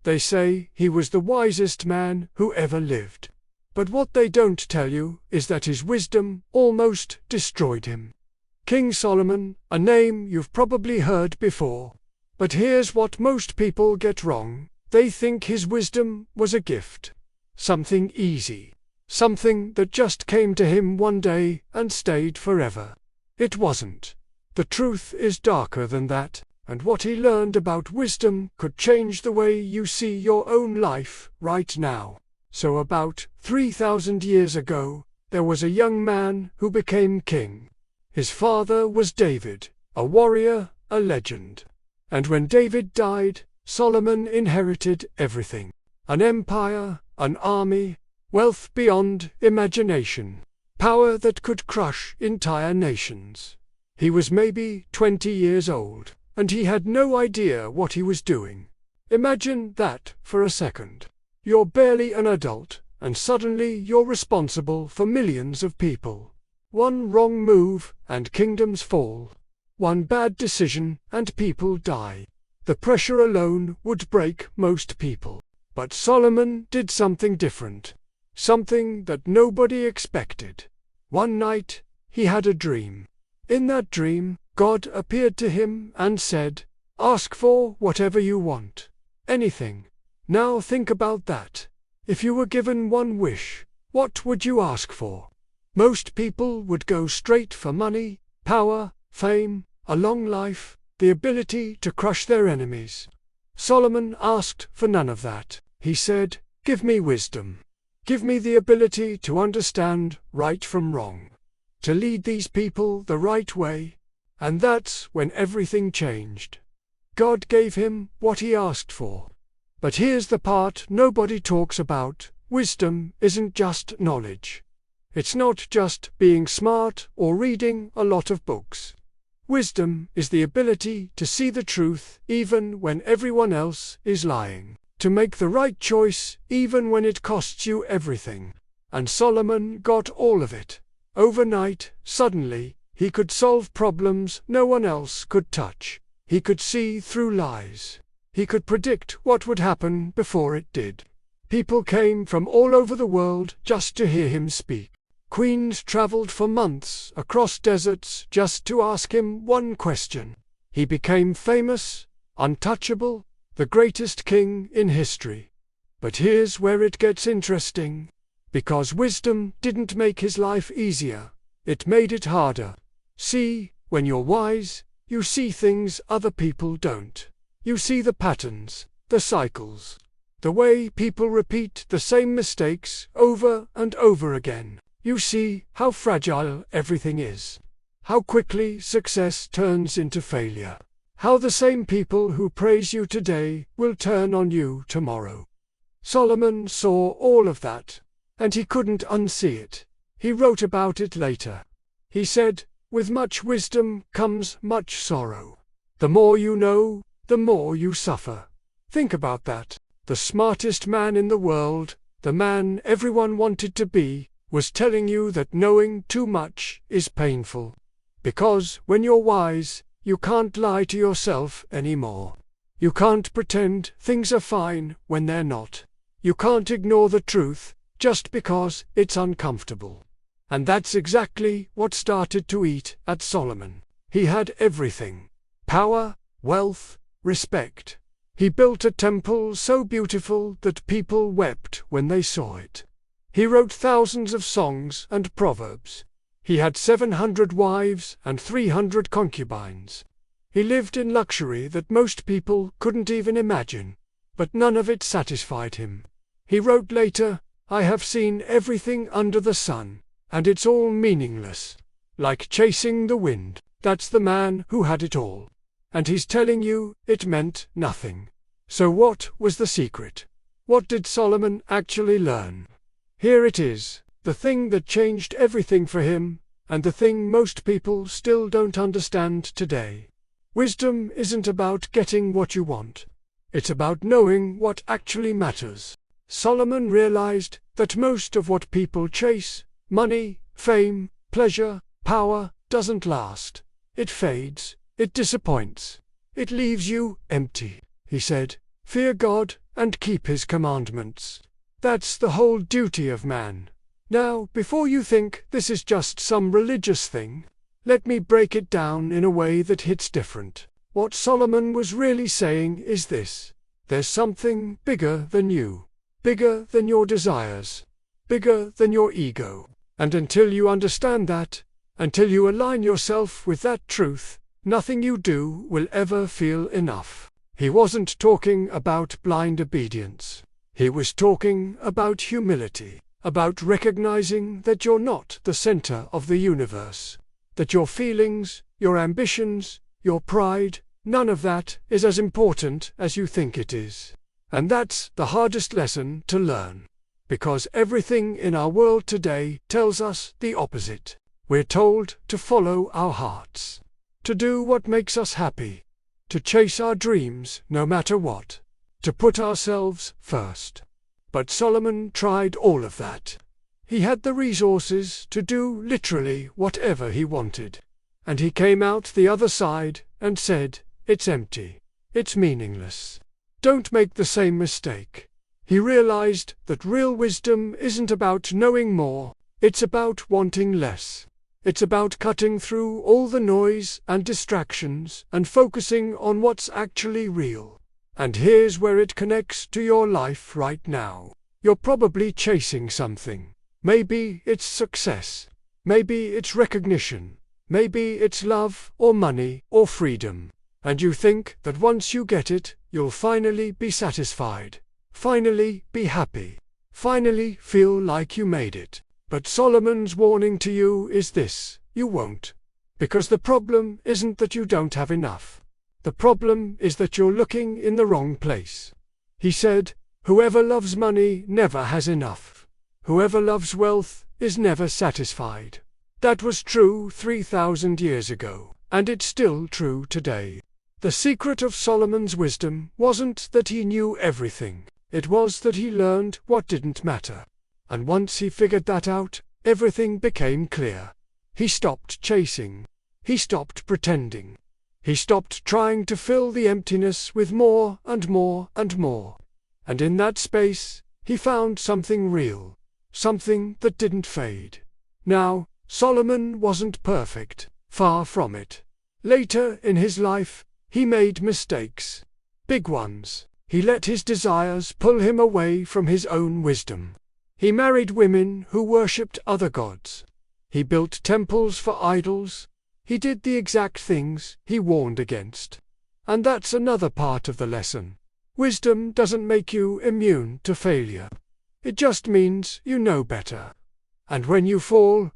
They say he was the wisest man who ever lived. But what they don't tell you is that his wisdom almost destroyed him. King Solomon, a name you've probably heard before. But here's what most people get wrong. They think his wisdom was a gift. Something easy. Something that just came to him one day and stayed forever. It wasn't. The truth is darker than that, and what he learned about wisdom could change the way you see your own life right now. So about 3,000 years ago, there was a young man who became king. His father was David, a warrior, a legend. And when David died, Solomon inherited everything. An empire, an army, wealth beyond imagination, power that could crush entire nations. He was maybe 20 years old, and he had no idea what he was doing. Imagine that for a second. You're barely an adult, and suddenly you're responsible for millions of people. One wrong move, and kingdoms fall. One bad decision, and people die. The pressure alone would break most people. But Solomon did something different. Something that nobody expected. One night, he had a dream. In that dream, God appeared to him and said, "Ask for whatever you want. Anything." Now think about that. If you were given one wish, what would you ask for? Most people would go straight for money, power, fame, a long life, the ability to crush their enemies. Solomon asked for none of that. He said, "Give me wisdom. Give me the ability to understand right from wrong. To lead these people the right way." And that's when everything changed. God gave him what he asked for. But here's the part nobody talks about. Wisdom isn't just knowledge. It's not just being smart or reading a lot of books. Wisdom is the ability to see the truth even when everyone else is lying. To make the right choice even when it costs you everything. And Solomon got all of it. Overnight, suddenly, he could solve problems no one else could touch. He could see through lies. He could predict what would happen before it did. People came from all over the world just to hear him speak. Queens traveled for months across deserts just to ask him one question. He became famous, untouchable, the greatest king in history. But here's where it gets interesting. Because wisdom didn't make his life easier, it made it harder. See, when you're wise, you see things other people don't. You see the patterns, the cycles, the way people repeat the same mistakes over and over again. You see how fragile everything is. How quickly success turns into failure. How the same people who praise you today will turn on you tomorrow. Solomon saw all of that, and he couldn't unsee it. He wrote about it later. He said, "With much wisdom comes much sorrow. The more you know, the more you suffer." Think about that. The smartest man in the world, the man everyone wanted to be, was telling you that knowing too much is painful. Because when you're wise, you can't lie to yourself anymore. You can't pretend things are fine when they're not. You can't ignore the truth just because it's uncomfortable. And that's exactly what started to eat at Solomon. He had everything. Power, wealth, respect. He built a temple so beautiful that people wept when they saw it. He wrote thousands of songs and proverbs. He had 700 wives and 300 concubines. He lived in luxury that most people couldn't even imagine, but none of it satisfied him. He wrote later, "I have seen everything under the sun, and it's all meaningless. Like chasing the wind." That's the man who had it all. And he's telling you it meant nothing. So what was the secret? What did Solomon actually learn? Here it is, the thing that changed everything for him, and the thing most people still don't understand today. Wisdom isn't about getting what you want. It's about knowing what actually matters. Solomon realized that most of what people chase, money, fame, pleasure, power, doesn't last. It fades, it disappoints, it leaves you empty. He said, Fear God and keep his commandments. That's the whole duty of man. Now, before you think this is just some religious thing, let me break it down in a way that hits different. What Solomon was really saying is this: there's something bigger than you, bigger than your desires, bigger than your ego. And until you understand that, until you align yourself with that truth, nothing you do will ever feel enough. He wasn't talking about blind obedience. He was talking about humility, about recognizing that you're not the center of the universe, that your feelings, your ambitions, your pride, none of that is as important as you think it is. And that's the hardest lesson to learn, because everything in our world today tells us the opposite. We're told to follow our hearts, to do what makes us happy, to chase our dreams no matter what, to put ourselves first. But Solomon tried all of that. He had the resources to do literally whatever he wanted. And he came out the other side and said, "It's empty. It's meaningless." Don't make the same mistake. He realized that real wisdom isn't about knowing more, it's about wanting less. It's about cutting through all the noise and distractions and focusing on what's actually real. And here's where it connects to your life right now. You're probably chasing something. Maybe it's success. Maybe it's recognition. Maybe it's love or money or freedom. And you think that once you get it, you'll finally be satisfied. Finally be happy. Finally feel like you made it. But Solomon's warning to you is this: you won't. Because the problem isn't that you don't have enough. The problem is that you're looking in the wrong place. He said, "Whoever loves money never has enough. Whoever loves wealth is never satisfied." That was true 3,000 years ago, and it's still true today. The secret of Solomon's wisdom wasn't that he knew everything. It was that he learned what didn't matter. And once he figured that out, everything became clear. He stopped chasing. He stopped pretending. He stopped trying to fill the emptiness with more and more and more. And in that space, he found something real, something that didn't fade. Now, Solomon wasn't perfect, far from it. Later in his life, he made mistakes, big ones. He let his desires pull him away from his own wisdom. He married women who worshipped other gods. He built temples for idols. He did the exact things he warned against. And that's another part of the lesson. Wisdom doesn't make you immune to failure. It just means you know better. And when you fall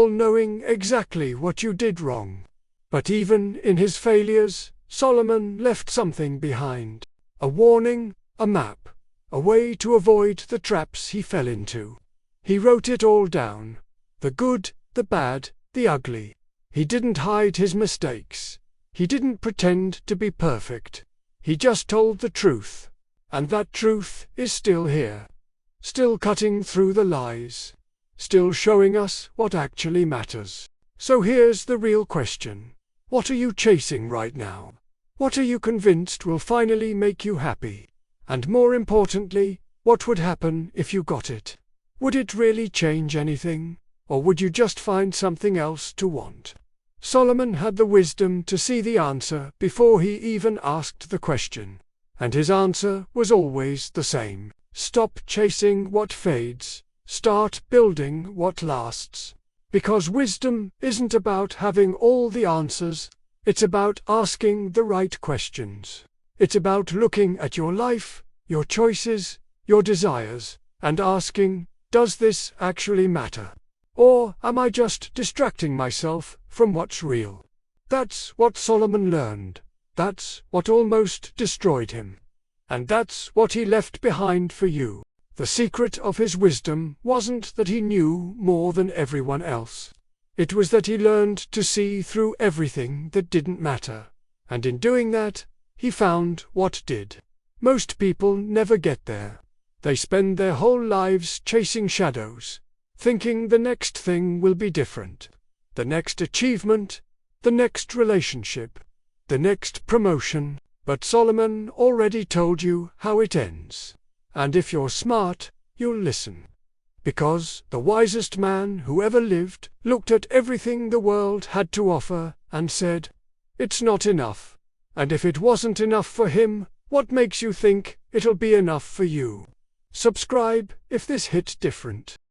knowing exactly what you did wrong. But even in his failures, Solomon left something behind. A warning, a map, a way to avoid the traps he fell into. He wrote it all down. The good, the bad, the ugly. He didn't hide his mistakes. He didn't pretend to be perfect. He just told the truth. And that truth is still here. Still cutting through the lies. Still showing us what actually matters. So here's the real question. What are you chasing right now? What are you convinced will finally make you happy? And more importantly, what would happen if you got it? Would it really change anything? Or would you just find something else to want? Solomon had the wisdom to see the answer before he even asked the question. And his answer was always the same. Stop chasing what fades. Start building what lasts. Because wisdom isn't about having all the answers. It's about asking the right questions. It's about looking at your life, your choices, your desires, and asking, does this actually matter? Or am I just distracting myself from what's real? That's what Solomon learned. That's what almost destroyed him. And that's what he left behind for you. The secret of his wisdom wasn't that he knew more than everyone else. It was that he learned to see through everything that didn't matter. And in doing that, he found what did. Most people never get there. They spend their whole lives chasing shadows, thinking the next thing will be different. The next achievement, the next relationship, the next promotion, But Solomon already told you how it ends. And if you're smart, you'll listen. Because the wisest man who ever lived looked at everything the world had to offer and said, "It's not enough." And if it wasn't enough for him, what makes you think it'll be enough for you? Subscribe if this hit different.